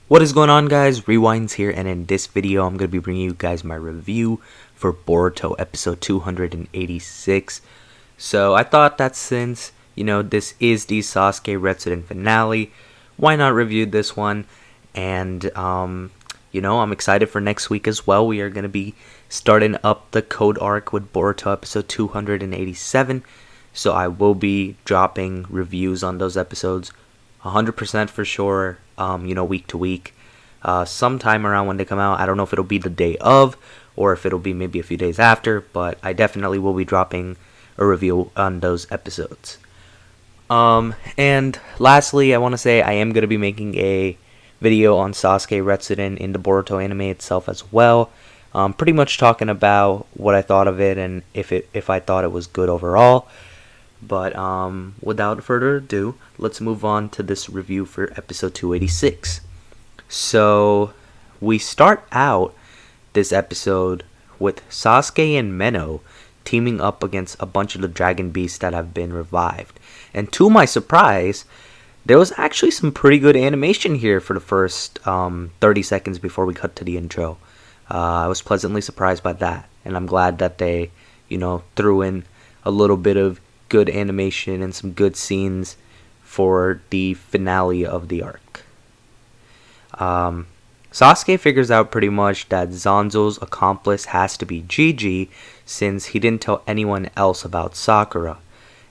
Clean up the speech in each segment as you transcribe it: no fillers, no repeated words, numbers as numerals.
What is going on, guys? Rewinds here, and in this video I'm going to be bringing you guys my review for Boruto episode 286. So I thought that since, this is the Sasuke Retsuden finale, why not review this one? And, I'm excited for next week as well. We are going to be starting up the Code arc with Boruto episode 287. So I will be dropping reviews on those episodes 100% for sure, week to week. Sometime around when they come out. I don't know if it'll be the day of or if it'll be maybe a few days after, but I definitely will be dropping a review on those episodes. And lastly, I want to say I am going to be making a video on Sasuke Retsuden in the Boruto anime itself as well. Pretty much talking about what I thought of it and if I thought it was good overall. But without further ado, let's move on to this review for episode 286. So we start out this episode with Sasuke and Meno teaming up against a bunch of the dragon beasts that have been revived. And to my surprise, there was actually some pretty good animation here for the first 30 seconds before we cut to the intro. I was pleasantly surprised by that, and I'm glad that they, threw in a little bit of good animation and some good scenes for the finale of the arc. Sasuke figures out pretty much that Zanzo's accomplice has to be Gigi since he didn't tell anyone else about Sakura,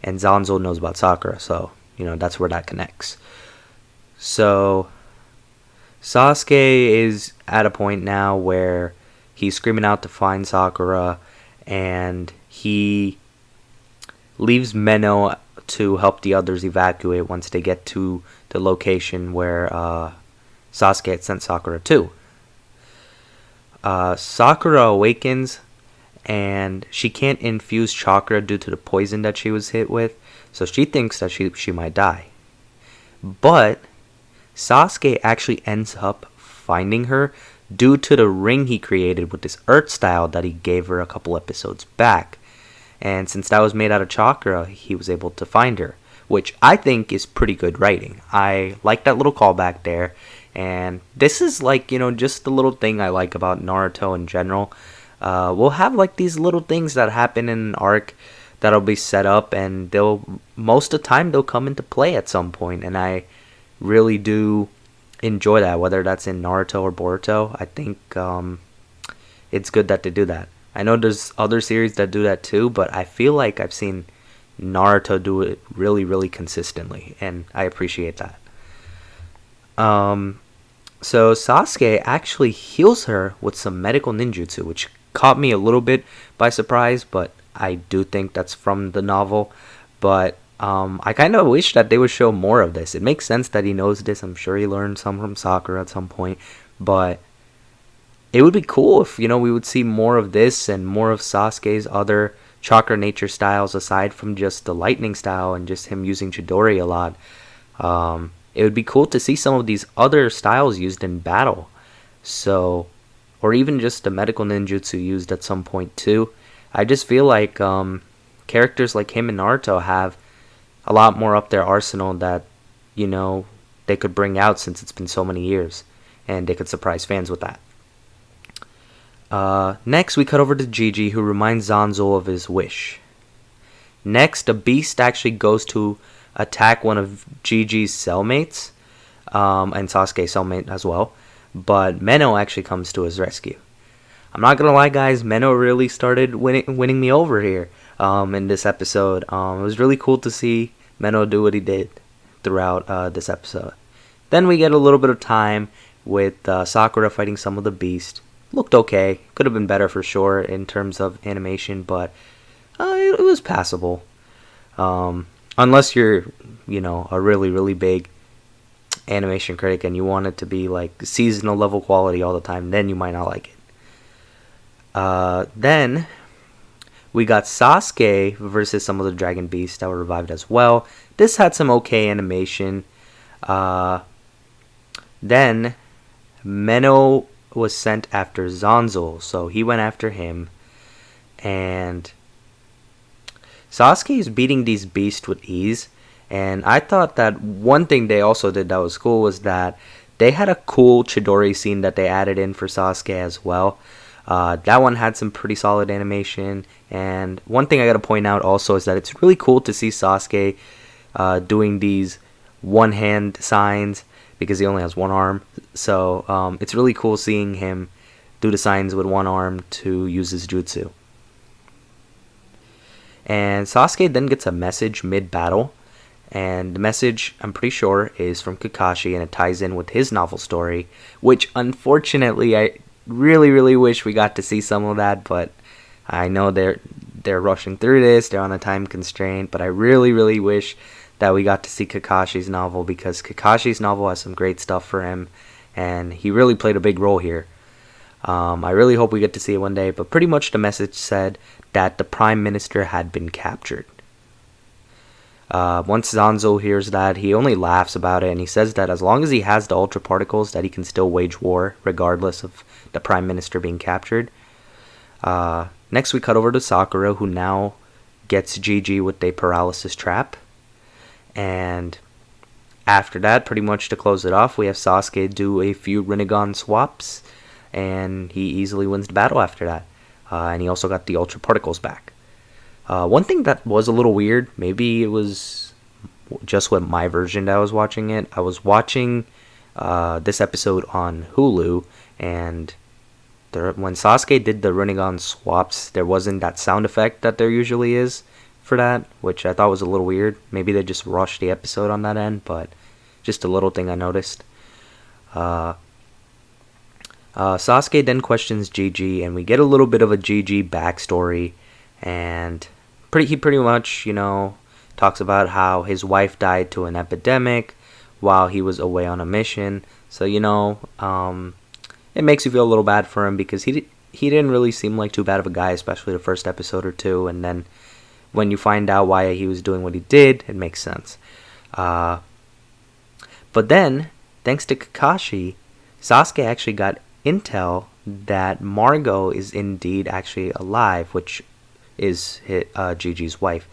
and Zanzo knows about Sakura, so that's where that connects. So Sasuke is at a point now where he's screaming out to find Sakura, and he leaves Meno to help the others evacuate once they get to the location where Sasuke had sent Sakura to. Sakura awakens, and she can't infuse chakra due to the poison that she was hit with, so she thinks that she might die. But Sasuke actually ends up finding her due to the ring he created with this earth style that he gave her a couple episodes back. And since that was made out of chakra, he was able to find her, which I think is pretty good writing. I like that little callback there. And this is just the little thing I like about Naruto in general. We'll have these little things that happen in an arc that'll be set up, and most of the time they'll come into play at some point. And I really do enjoy that, whether that's in Naruto or Boruto. I think it's good that they do that. I know there's other series that do that too, but I feel like I've seen Naruto do it really, really consistently, and I appreciate that. So Sasuke actually heals her with some medical ninjutsu, which caught me a little bit by surprise, but I do think that's from the novel. But I kind of wish that they would show more of this. It makes sense that he knows this. I'm sure he learned some from Sakura at some point, but it would be cool if, we would see more of this and more of Sasuke's other chakra nature styles aside from just the lightning style and just him using Chidori a lot. It would be cool to see some of these other styles used in battle. So, or even just the medical ninjutsu used at some point too. I just feel like characters like him and Naruto have a lot more up their arsenal that, they could bring out since it's been so many years. And they could surprise fans with that. Next, we cut over to Gigi, who reminds Zanzo of his wish. Next, the beast actually goes to attack one of Gigi's cellmates, and Sasuke's cellmate as well, but Meno actually comes to his rescue. I'm not gonna lie, guys, Meno really started winning me over here in this episode. It was really cool to see Meno do what he did throughout this episode. Then we get a little bit of time with Sakura fighting some of the beast. Looked okay. Could have been better for sure in terms of animation, but it was passable. Unless you're, a really, really big animation critic and you want it to be seasonal level quality all the time, then you might not like it. Then we got Sasuke versus some of the dragon beasts that were revived as well. This had some okay animation. Then Meno was sent after Zanzo, so he went after him, and Sasuke is beating these beasts with ease. And I thought that one thing they also did that was cool was that they had a cool Chidori scene that they added in for Sasuke as well. That one had some pretty solid animation. And one thing I gotta point out also is that it's really cool to see Sasuke doing these one hand signs because he only has one arm. So it's really cool seeing him do the signs with one arm to use his jutsu. And Sasuke then gets a message mid-battle. And the message, I'm pretty sure, is from Kakashi, and it ties in with his novel story, which unfortunately I really, really wish we got to see some of that, but I know they're rushing through this, they're on a time constraint, but I really, really wish that we got to see Kakashi's novel, because Kakashi's novel has some great stuff for him, and he really played a big role here. I really hope we get to see it one day, but pretty much the message said that the Prime Minister had been captured. Once Zanzo hears that, he only laughs about it, and he says that as long as he has the Ultra Particles, that he can still wage war, regardless of the Prime Minister being captured. Next we cut over to Sakura, who now gets Gigi with a paralysis trap. And after that, pretty much to close it off, we have Sasuke do a few Rinnegan swaps, and he easily wins the battle after that. And he also got the Ultra Particles back. One thing that was a little weird, maybe it was just with my version that I was watching it. I was watching this episode on Hulu, and when Sasuke did the Rinnegan swaps, there wasn't that sound effect that there usually is for that, which I thought was a little weird. Maybe they just rushed the episode on that end, but just a little thing I noticed. Sasuke then questions Gigi, and we get a little bit of a Gigi backstory, and he pretty much, talks about how his wife died to an epidemic while he was away on a mission. So, it makes you feel a little bad for him, because he didn't really seem like too bad of a guy, especially the first episode or two, and then when you find out why he was doing what he did, it makes sense. But then, thanks to Kakashi, Sasuke actually got intel that Margot is indeed actually alive, which is Gigi's wife,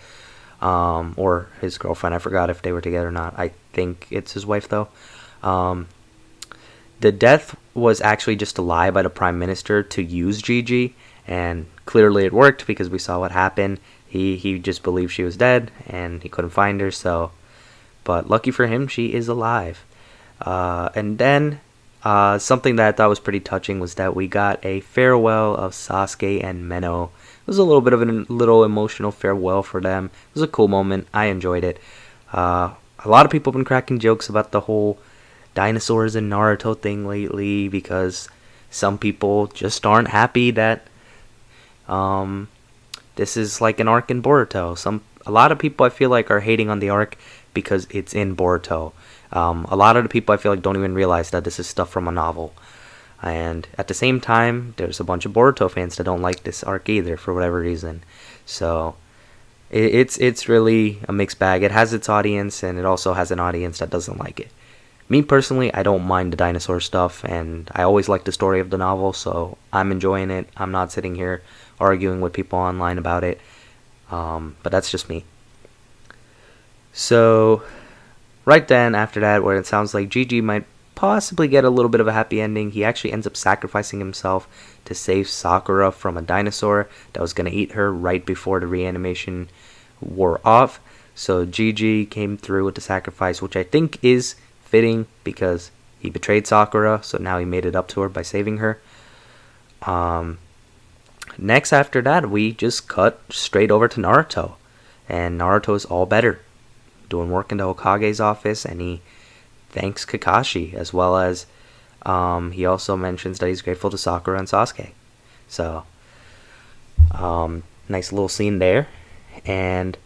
or his girlfriend. I forgot if they were together or not. I think it's his wife, though. The death was actually just a lie by the Prime Minister to use Gigi, and clearly it worked, because we saw what happened. He just believed she was dead, and he couldn't find her, but lucky for him, she is alive. And then something that I thought was pretty touching was that we got a farewell of Sasuke and Menno. It was a little bit of a little emotional farewell for them. It was a cool moment. I enjoyed it. A lot of people have been cracking jokes about the whole dinosaurs and Naruto thing lately, because some people just aren't happy that this is like an arc in Boruto. A lot of people I feel like are hating on the arc because it's in Boruto. A lot of the people I feel like don't even realize that this is stuff from a novel. And at the same time, there's a bunch of Boruto fans that don't like this arc either, for whatever reason. So it's really a mixed bag. It has its audience, and it also has an audience that doesn't like it. Me personally, I don't mind the dinosaur stuff, and I always like the story of the novel, so I'm enjoying it. I'm not sitting here arguing with people online about it, but that's just me. So right then, after that, where it sounds like Gigi might possibly get a little bit of a happy ending, he actually ends up sacrificing himself to save Sakura from a dinosaur that was going to eat her right before the reanimation wore off. So Gigi came through with the sacrifice, which I think is fitting, because he betrayed Sakura, so now he made it up to her by saving her. Next, after that, we just cut straight over to Naruto, and Naruto is all better, doing work in the Hokage's office, and he thanks Kakashi, as well as he also mentions that he's grateful to Sakura and Sasuke. So nice little scene there. And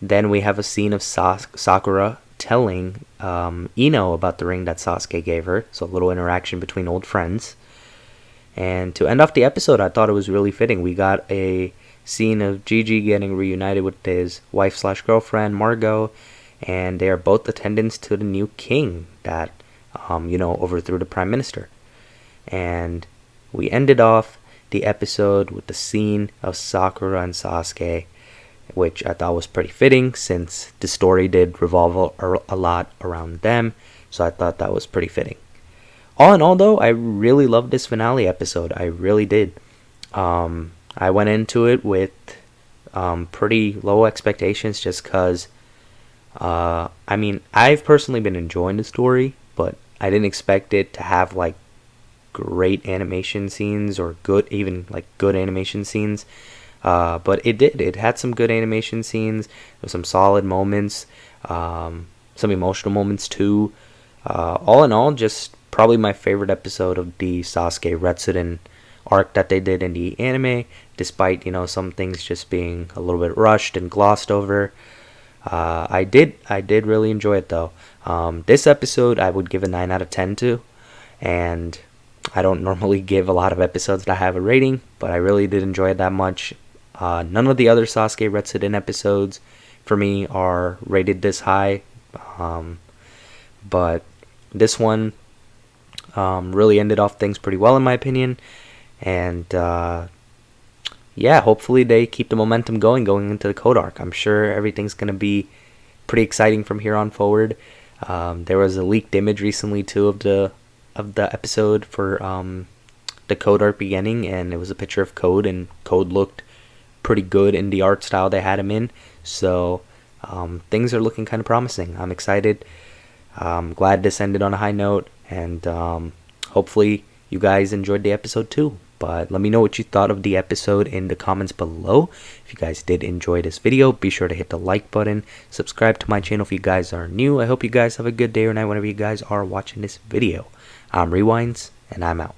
then we have a scene of Sakura telling Ino about the ring that Sasuke gave her, so a little interaction between old friends. And to end off the episode, I thought it was really fitting. We got a scene of Gigi getting reunited with his wife/girlfriend Margot, and they are both attendants to the new king that overthrew the Prime Minister. And we ended off the episode with the scene of Sakura and Sasuke, which I thought was pretty fitting, since the story did revolve a lot around them, so I thought that was pretty fitting. All in all, though, I really loved this finale episode. I really did. I went into it with pretty low expectations just because, I mean, I've personally been enjoying the story, but I didn't expect it to have like great animation scenes or good animation scenes. But it did. It had some good animation scenes, with some solid moments, some emotional moments too. All in all, just probably my favorite episode of the Sasuke Retsuden arc that they did in the anime, despite some things just being a little bit rushed and glossed over. I did really enjoy it though. This episode I would give a 9 out of 10 to, and I don't normally give a lot of episodes that have a rating, but I really did enjoy it that much. None of the other Sasuke Retsuden episodes for me are rated this high, but this one really ended off things pretty well in my opinion, and yeah, hopefully they keep the momentum going into the Code arc. I'm sure everything's gonna be pretty exciting from here on forward. There was a leaked image recently too of the episode for the Code arc beginning, and it was a picture of Code, and Code looked pretty good in the art style they had him in. So things are looking kind of promising. I'm excited. I'm glad this ended on a high note, and hopefully you guys enjoyed the episode too. But let me know what you thought of the episode in the comments below. If you guys did enjoy this video, be sure to hit the like button. Subscribe to my channel if you guys are new. I hope you guys have a good day or night whenever you guys are watching this video. I'm Rewinds, and I'm out.